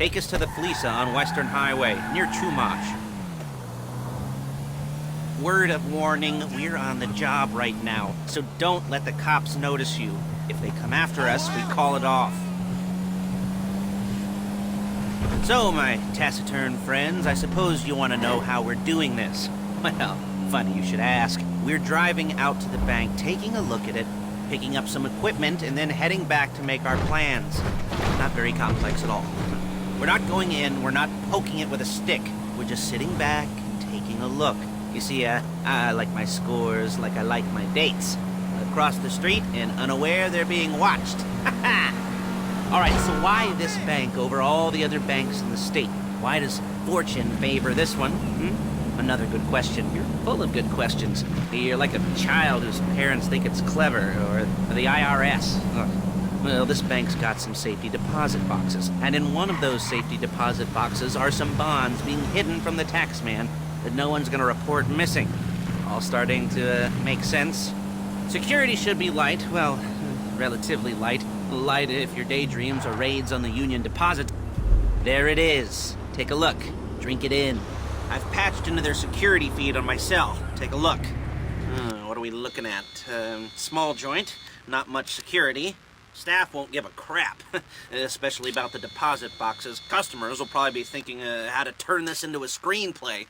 Take us to the Felisa on Western Highway, near Chumash. Word of warning, we're on the job right now, so don't let the cops notice you. If they come after us, we call it off. So, my taciturn friends, I suppose you want to know how we're doing this. Well, funny you should ask. We're driving out to the bank, taking a look at it, picking up some equipment, and then heading back to make our plans. Not very complex at all. We're not going in, we're not poking it with a stick. We're just sitting back and taking a look. You see, I like my scores like I like my dates. Across the street and unaware they're being watched. Alright, so why this bank over all the other banks in the state? Why does fortune favor this one? Another good question. You're full of good questions. You're like a child whose parents think it's clever, or the IRS. Ugh. Well, this bank's got some safety deposit boxes, and in one of those safety deposit boxes are some bonds being hidden from the tax man that no one's gonna report missing. All starting to make sense? Security should be light, well, relatively light. Light if your daydreams are raids on the Union deposit. There it is. Take a look. Drink it in. I've patched into their security feed on my cell. Take a look. What are we looking at? Small joint, not much security. Staff won't give a crap, especially about the deposit boxes. Customers will probably be thinking how to turn this into a screenplay.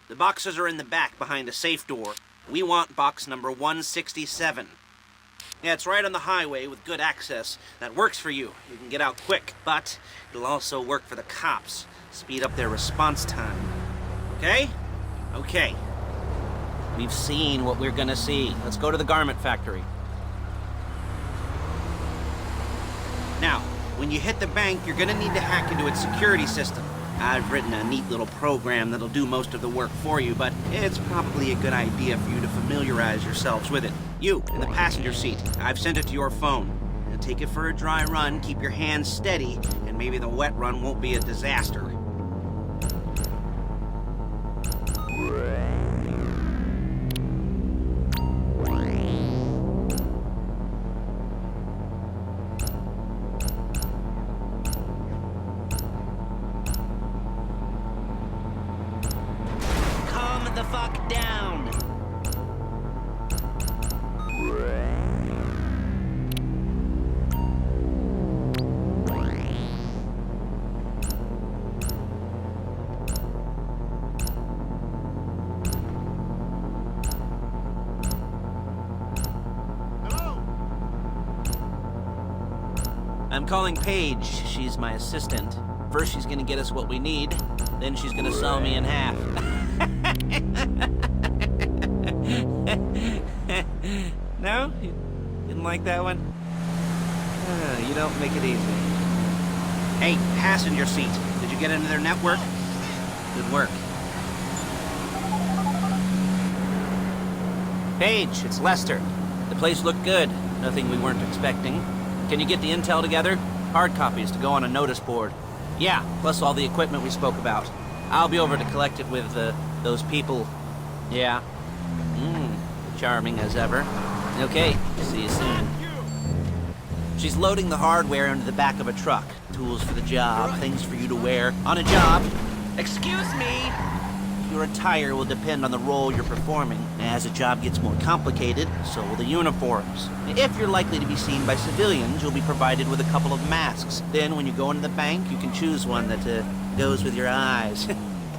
The boxes are in the back behind a safe door. We want box number 167. Yeah, it's right on the highway with good access. That works for you. You can get out quick, but it'll also work for the cops. Speed up their response time. Okay? Okay. We've seen what we're gonna see. Let's go to the garment factory. Now, when you hit the bank, you're gonna need to hack into its security system. I've written a neat little program that'll do most of the work for you, but it's probably a good idea for you to familiarize yourselves with it. You, in the passenger seat, I've sent it to your phone. Now take it for a dry run, keep your hands steady, and maybe the wet run won't be a disaster. The fuck down. I'm calling Paige. She's my assistant. First she's gonna get us what we need, then she's gonna saw me in half. No? You didn't like that one? You don't make it easy. Hey, passenger seat. Did you get into their network? Good work. Paige, it's Lester. The place looked good. Nothing we weren't expecting. Can you get the intel together? Hard copies to go on a notice board. Yeah, plus all the equipment we spoke about. I'll be over to collect it with, those people. Yeah. Charming as ever. Okay, see you soon. She's loading the hardware into the back of a truck. Tools for the job, things for you to wear. On a job. Excuse me! Your attire will depend on the role you're performing. As the job gets more complicated, so will the uniforms. If you're likely to be seen by civilians, you'll be provided with a couple of masks. Then when you go into the bank, you can choose one that goes with your eyes.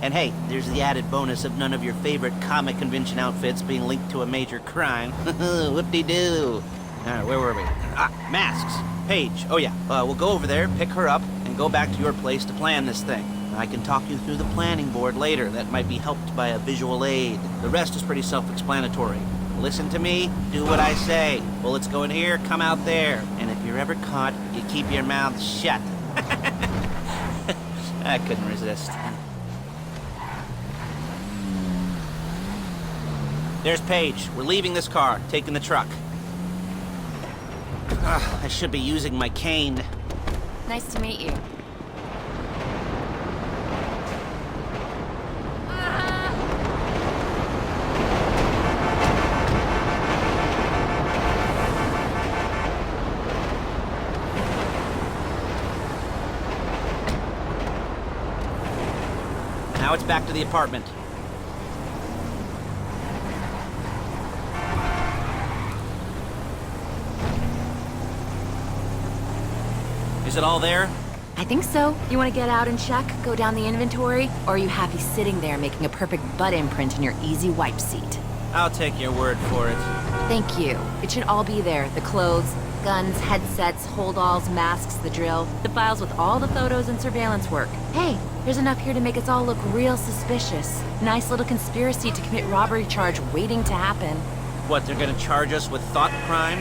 And hey, there's the added bonus of none of your favorite comic convention outfits being linked to a major crime. Whoop-de-doo. Alright, where were we? Masks. Paige. Oh yeah, we'll go over there, pick her up, and go back to your place to plan this thing. I can talk you through the planning board later. That might be helped by a visual aid. The rest is pretty self-explanatory. Listen to me, do what I say. Bullets go in here, come out there. And if you're ever caught, you keep your mouth shut. I couldn't resist. There's Paige. We're leaving this car, taking the truck. I should be using my cane. Nice to meet you. Now it's back to the apartment. Is it all there? I think so. You want to get out and check, go down the inventory, or are you happy sitting there making a perfect butt imprint in your easy wipe seat? I'll take your word for it. Thank you. It should all be there. The clothes, guns, headsets, holdalls, masks, the drill, the files with all the photos and surveillance work. Hey, there's enough here to make us all look real suspicious. Nice little conspiracy to commit robbery charge waiting to happen. What, they're gonna charge us with thought crime?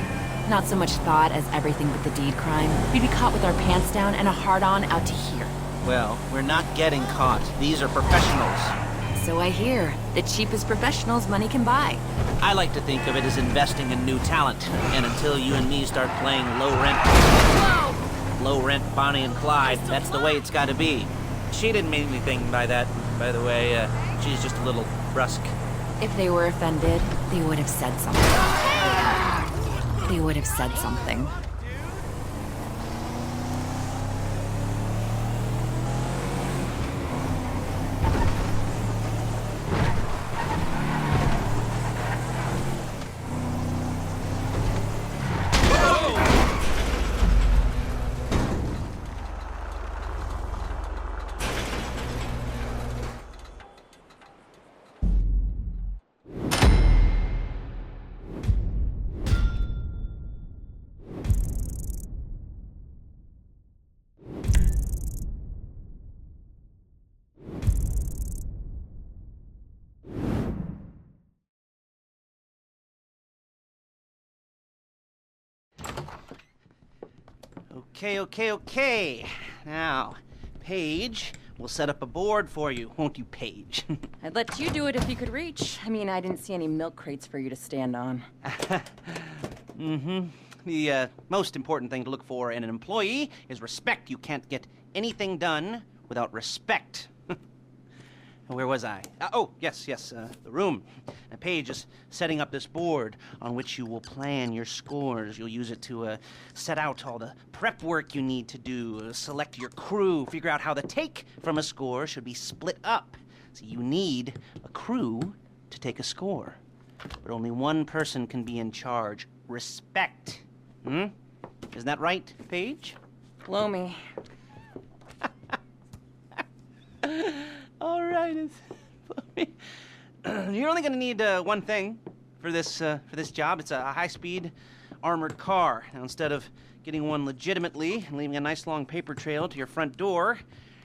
Not so much thought as everything but the deed crime. We'd be caught with our pants down and a hard-on out to here. Well, we're not getting caught. These are professionals. So I hear. The cheapest professionals money can buy. I like to think of it as investing in new talent. And until you and me start playing low-rent... Whoa! Low-rent Bonnie and Clyde, that's the way it's gotta be. She didn't mean anything by that, by the way. She's just a little brusque. If they were offended, they would have said something. They would have said something. Okay. Now, Paige, we'll set up a board for you, won't you, Paige? I'd let you do it if you could reach. I mean, I didn't see any milk crates for you to stand on. The most important thing to look for in an employee is respect. You can't get anything done without respect. Where was I? Yes, the room. Paige is setting up this board on which you will plan your scores. You'll use it to set out all the prep work you need to do, select your crew, figure out how the take from a score should be split up. So you need a crew to take a score. But only one person can be in charge. Respect. Isn't that right, Paige? Blow me. All right. You're only going to need one thing for this job. It's a high-speed armored car. Now, instead of getting one legitimately and leaving a nice long paper trail to your front door,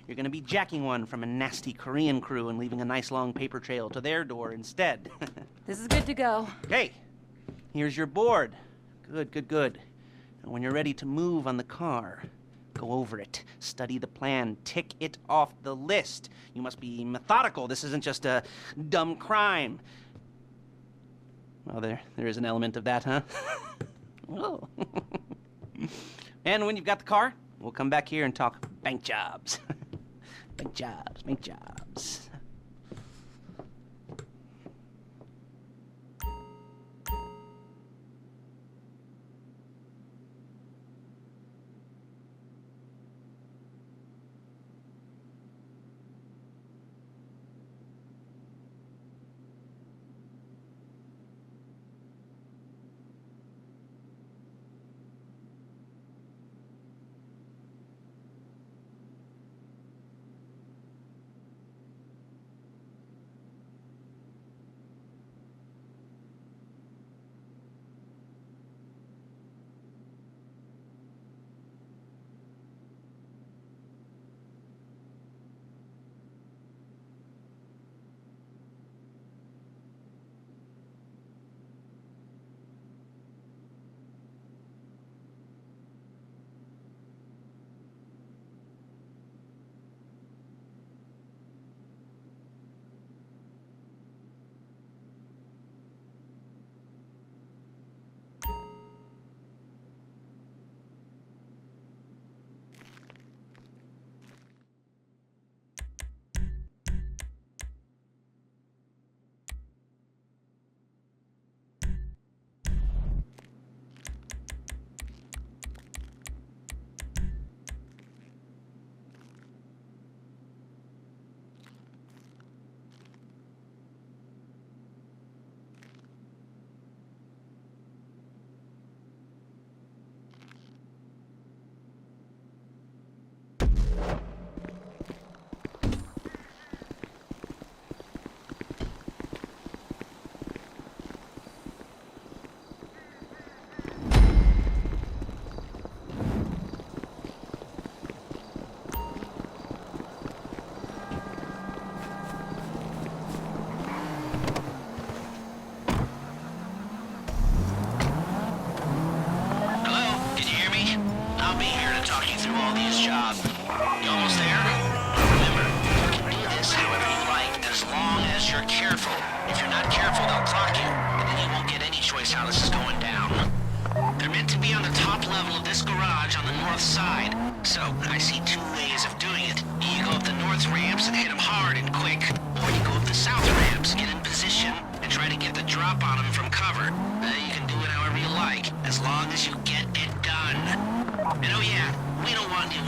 you're going to be jacking one from a nasty Korean crew and leaving a nice long paper trail to their door instead. This is good to go. Okay, here's your board. Good. And when you're ready to move on the car, go over it, study the plan, tick it off the list. You must be methodical. This isn't just a dumb crime. Well, there is an element of that, huh? Oh. And when you've got the car, we'll come back here and talk bank jobs. Bank jobs.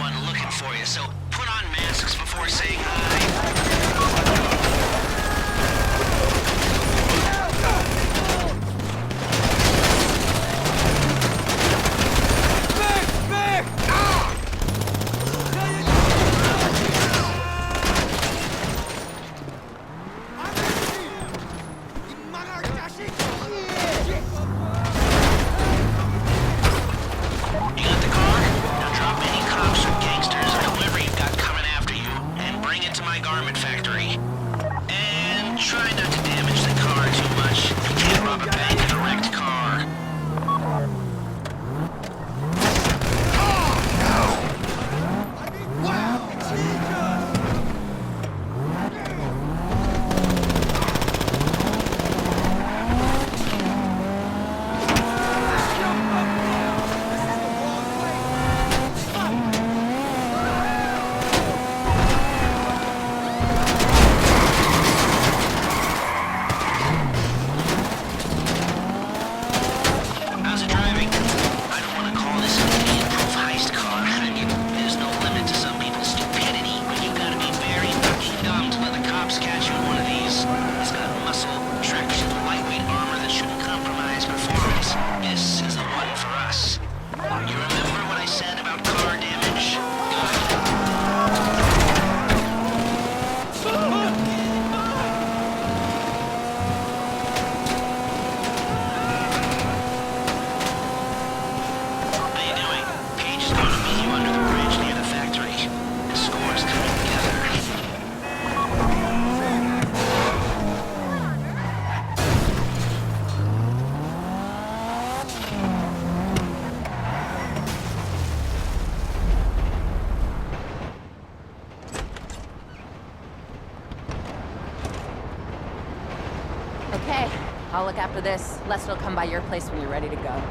one looking for you, so put on masks before saying hi. You got the car? Now drop any cops or gangsters or whoever you've got coming after you, and bring it to my garment factory. And try not to damage the car too much. You can't rob a bank in a wrecked car. How's it driving? I don't want to call this an idiot-proof heist car. I mean, there's no limit to some people's stupidity, but you gotta be very fucking dumb to let the cops catch you in one of these. It's got muscle, traction, lightweight armor that shouldn't compromise performance. This is the one for us. You remember what I said about car damage? Good. How you doing? Paige is going to meet you under the bridge near the factory. The score's coming together. Okay, I'll look after this. Lester will come by your place when you're ready to go.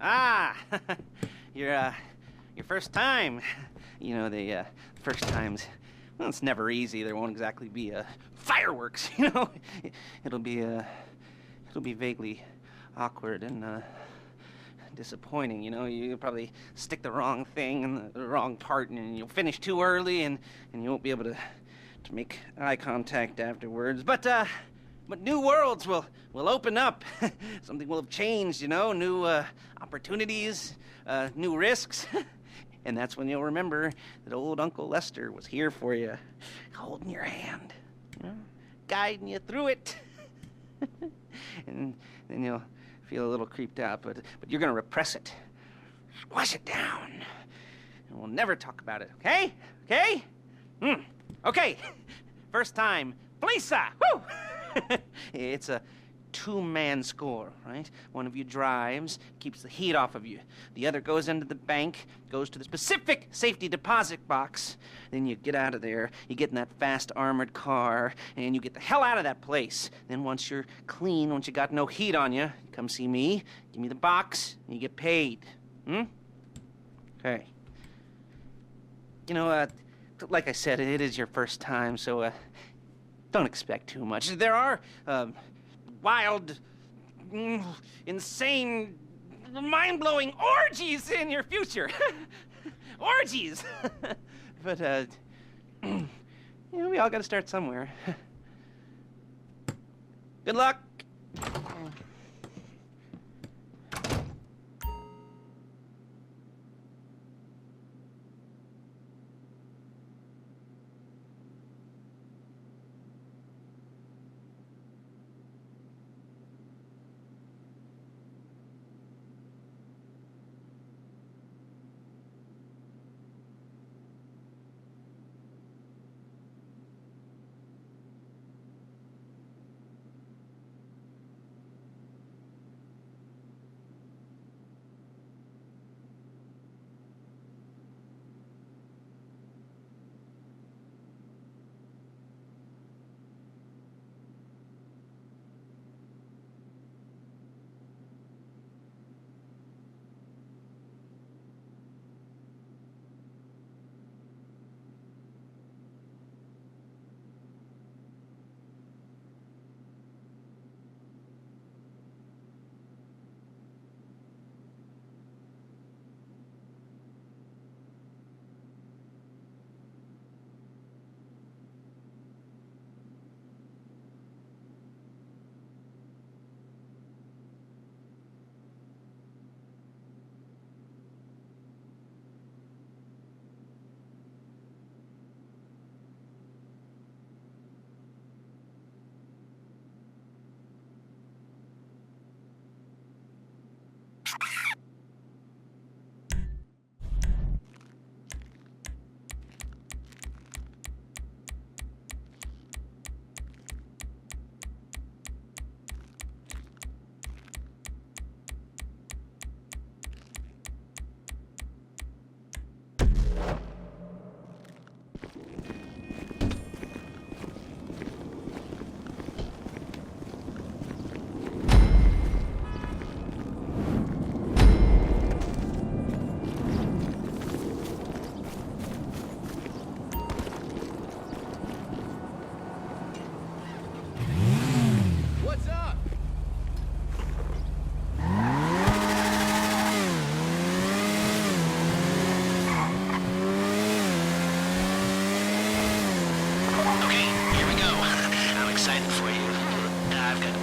Ah, your first time. You know, the first times, well, it's never easy. There won't exactly be fireworks, you know. It'll be vaguely awkward and disappointing, you know. You'll probably stick the wrong thing in the wrong part, and you'll finish too early, and you won't be able to make eye contact afterwards. But new worlds will open up. Something will have changed, you know. New opportunities, new risks. And that's when you'll remember that old Uncle Lester was here for you, holding your hand, you know, guiding you through it. And then you'll feel a little creeped out, but you're gonna repress it, squash it down, and we'll never talk about it. Okay? Okay? Okay. First time, Lisa. Woo! It's a two-man score, right? One of you drives, keeps the heat off of you. The other goes into the bank, goes to the specific safety deposit box. Then you get out of there, you get in that fast armored car, and you get the hell out of that place. Then once you're clean, once you got no heat on you, come see me, give me the box, and you get paid. Okay. You know, like I said, it is your first time, so don't expect too much. There are wild, insane, mind-blowing orgies in your future. Orgies! But, you know, we all gotta start somewhere. Good luck!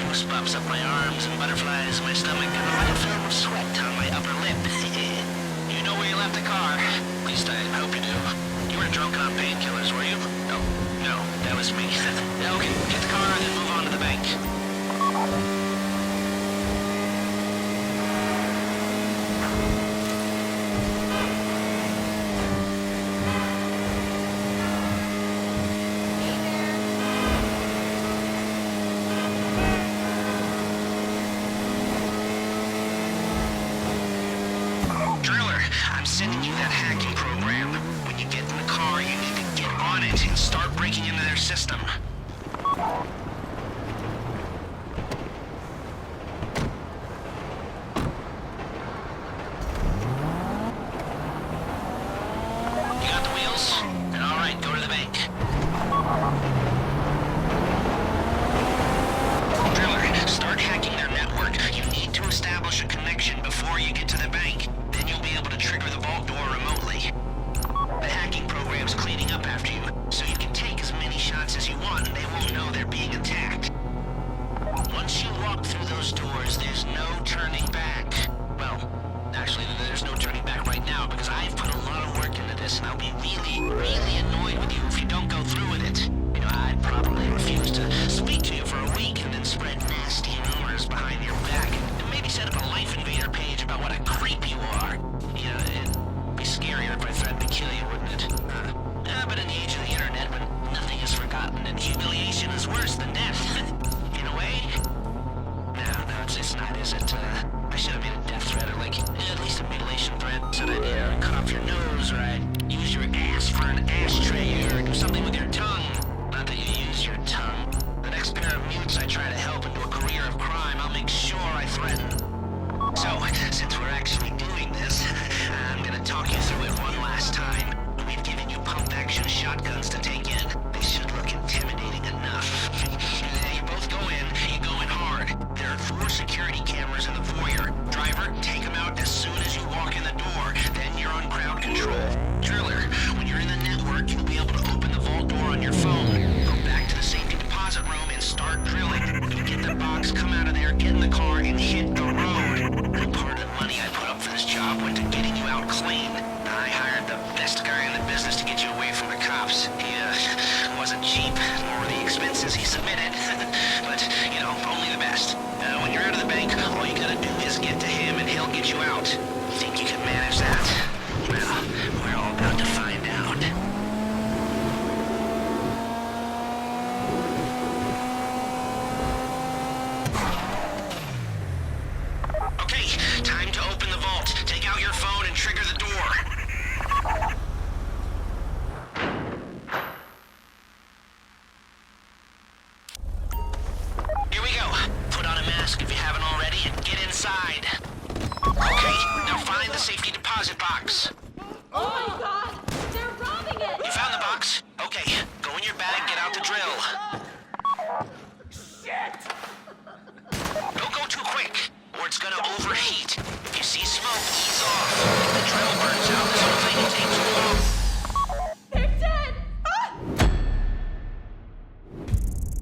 goosebumps up my arms and butterflies in my stomach and a light film of sweat on my upper lip. You know where you left the car? At least I hope you do. You weren't drunk on painkillers, were you? No, that was me. Yeah, okay, get the car and then move on to the bank. I'm sending you that hacking program. When you get in the car, you need to get on it and start breaking into their system. else. And all right, go to the bank. Driller, start hacking their network. You need to establish a connection before you get to the bank. Then you'll be able to trigger the vault door remotely. The hacking program's cleaning up after you, so you can take as many shots as you want and they won't know they're being attacked. Once you walk through those doors, there's no turning back. Well, actually, there's no turning back right now because I've put a lot of work into this and I'll be really, really annoyed with you if you don't go through with it. You know, I'd probably refuse to speak to you for a week and then spread nasty rumors behind your back and maybe set up a Life Invader page about what a creep you are. You know, it'd be scarier if I threatened to kill you, wouldn't it? But in the age of the internet, when nothing is forgotten and humiliation is worse than death, in a way? No, it's not, is it? I should have made a death threat or like, at least a mutilation threat. Said I'd cut off your nose or I'd use your ass for an ashtray or do something with your tongue. Not that you use your tongue. The next pair of mutes I try to help into a career of crime, I'll make sure I threaten. So, since we're actually doing this, I'm gonna talk you through it one last time. We've given you pump-action shotguns to take in. They should look intimidating enough. You both go in, you go in hard. There are 4 security cameras in the foyer. Driver, take them out as soon as you walk in the door. Then you're on crowd control. Driller, when you're in the network, you'll be able to open the vault door on your phone. Go back to the safety deposit room and start drilling. You get the box, come out of there, get in the car, and hit the road. Part of the money I put up for this job went to getting you out clean. I hired the best guy in the business to get you away from the cops. He, wasn't cheap, nor were the expenses he submitted. But, you know, only the best. When you're out of the bank, all you gotta do is get to him and he'll get you out. Think you can manage that? Well, we're all about to find out. Okay, time to open the vault. Take out your phone and trigger the door. Here we go. Put on a mask if you haven't already and get inside. Okay, now find the safety deposit box. Oh my god! They're robbing it! You found the box? Okay, go in your bag, get out the drill. Don't go too quick, or it's gonna overheat. If you see smoke, easy